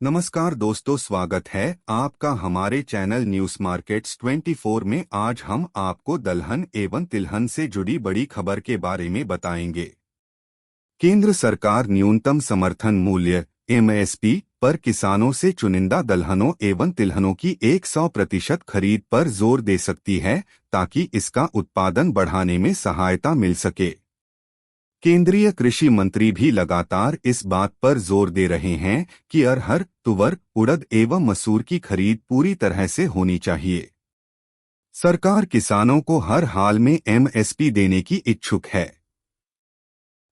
नमस्कार दोस्तों, स्वागत है आपका हमारे चैनल न्यूज मार्केट्स 24 में। आज हम आपको दलहन एवं तिलहन से जुड़ी बड़ी खबर के बारे में बताएंगे। केंद्र सरकार न्यूनतम समर्थन मूल्य (एमएसपी) पर किसानों से चुनिंदा दलहनों एवं तिलहनों की 100% खरीद पर जोर दे सकती है, ताकि इसका उत्पादन बढ़ाने में सहायता मिल सके। केंद्रीय कृषि मंत्री भी लगातार इस बात पर जोर दे रहे हैं कि अरहर, तुवर, उड़द एवं मसूर की खरीद पूरी तरह से होनी चाहिए। सरकार किसानों को हर हाल में एमएसपी देने की इच्छुक है।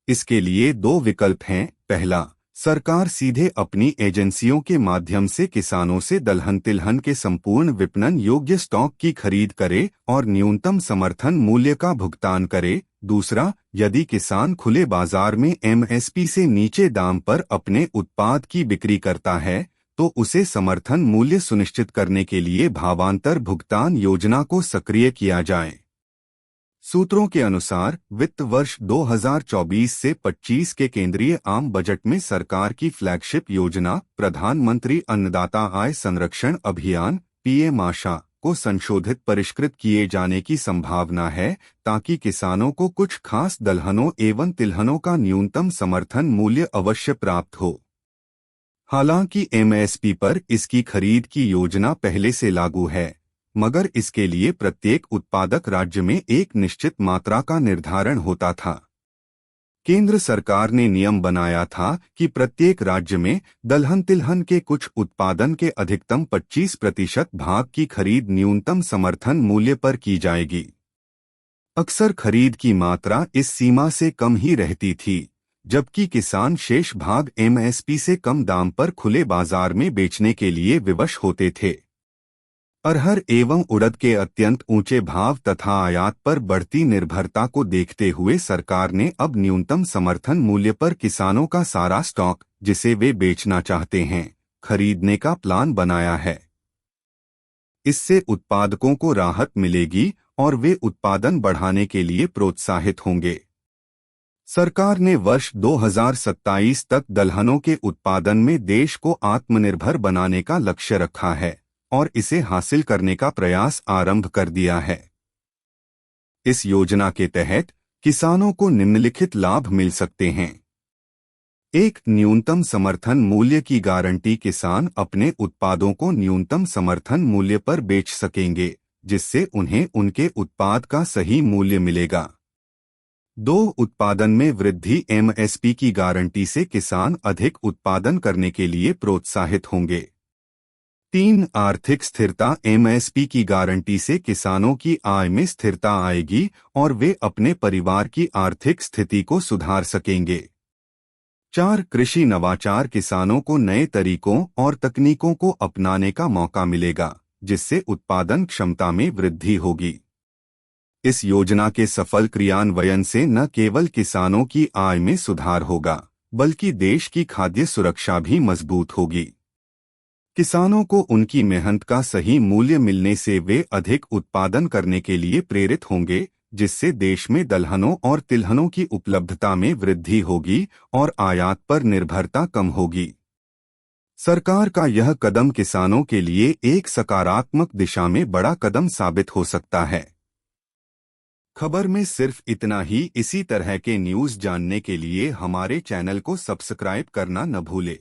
इसके लिए दो विकल्प हैं। पहला, सरकार सीधे अपनी एजेंसियों के माध्यम से किसानों से दलहन तिलहन के संपूर्ण विपणन योग्य स्टॉक की खरीद करे और न्यूनतम समर्थन मूल्य का भुगतान करे। दूसरा, यदि किसान खुले बाजार में एमएसपी से नीचे दाम पर अपने उत्पाद की बिक्री करता है, तो उसे समर्थन मूल्य सुनिश्चित करने के लिए भावांतर भुगतान योजना को सक्रिय किया जाए। सूत्रों के अनुसार वित्त वर्ष 2024 से 25 के केंद्रीय आम बजट में सरकार की फ्लैगशिप योजना प्रधानमंत्री अन्नदाता आय संरक्षण अभियान (पीएम आशा) को संशोधित परिष्कृत किए जाने की संभावना है, ताकि किसानों को कुछ खास दलहनों एवं तिलहनों का न्यूनतम समर्थन मूल्य अवश्य प्राप्त हो। हालांकि एमएसपी पर इसकी खरीद की योजना पहले से लागू है, मगर इसके लिए प्रत्येक उत्पादक राज्य में एक निश्चित मात्रा का निर्धारण होता था। केंद्र सरकार ने नियम बनाया था कि प्रत्येक राज्य में दलहन तिलहन के कुछ उत्पादन के अधिकतम 25% भाग की खरीद न्यूनतम समर्थन मूल्य पर की जाएगी। अक्सर खरीद की मात्रा इस सीमा से कम ही रहती थी, जबकि किसान शेष भाग एमएसपी से कम दाम पर खुले बाजार में बेचने के लिए विवश होते थे। अरहर एवं उड़द के अत्यंत ऊंचे भाव तथा आयात पर बढ़ती निर्भरता को देखते हुए सरकार ने अब न्यूनतम समर्थन मूल्य पर किसानों का सारा स्टॉक, जिसे वे बेचना चाहते हैं, खरीदने का प्लान बनाया है। इससे उत्पादकों को राहत मिलेगी और वे उत्पादन बढ़ाने के लिए प्रोत्साहित होंगे। सरकार ने वर्ष 2027 तक दलहनों के उत्पादन में देश को आत्मनिर्भर बनाने का लक्ष्य रखा है और इसे हासिल करने का प्रयास आरंभ कर दिया है। इस योजना के तहत किसानों को निम्नलिखित लाभ मिल सकते हैं। एक, न्यूनतम समर्थन मूल्य की गारंटी। किसान अपने उत्पादों को न्यूनतम समर्थन मूल्य पर बेच सकेंगे, जिससे उन्हें उनके उत्पाद का सही मूल्य मिलेगा। 2, उत्पादन में वृद्धि। एमएसपी की गारंटी से किसान अधिक उत्पादन करने के लिए प्रोत्साहित होंगे। 3, आर्थिक स्थिरता। एमएसपी की गारंटी से किसानों की आय में स्थिरता आएगी और वे अपने परिवार की आर्थिक स्थिति को सुधार सकेंगे। 4, कृषि नवाचार। किसानों को नए तरीकों और तकनीकों को अपनाने का मौका मिलेगा, जिससे उत्पादन क्षमता में वृद्धि होगी। इस योजना के सफल क्रियान्वयन से न केवल किसानों की आय में सुधार होगा, बल्कि देश की खाद्य सुरक्षा भी मजबूत होगी। किसानों को उनकी मेहनत का सही मूल्य मिलने से वे अधिक उत्पादन करने के लिए प्रेरित होंगे, जिससे देश में दलहनों और तिलहनों की उपलब्धता में वृद्धि होगी और आयात पर निर्भरता कम होगी। सरकार का यह कदम किसानों के लिए एक सकारात्मक दिशा में बड़ा कदम साबित हो सकता है। खबर में सिर्फ इतना ही। इसी तरह के न्यूज़ जानने के लिए हमारे चैनल को सब्सक्राइब करना न भूलें।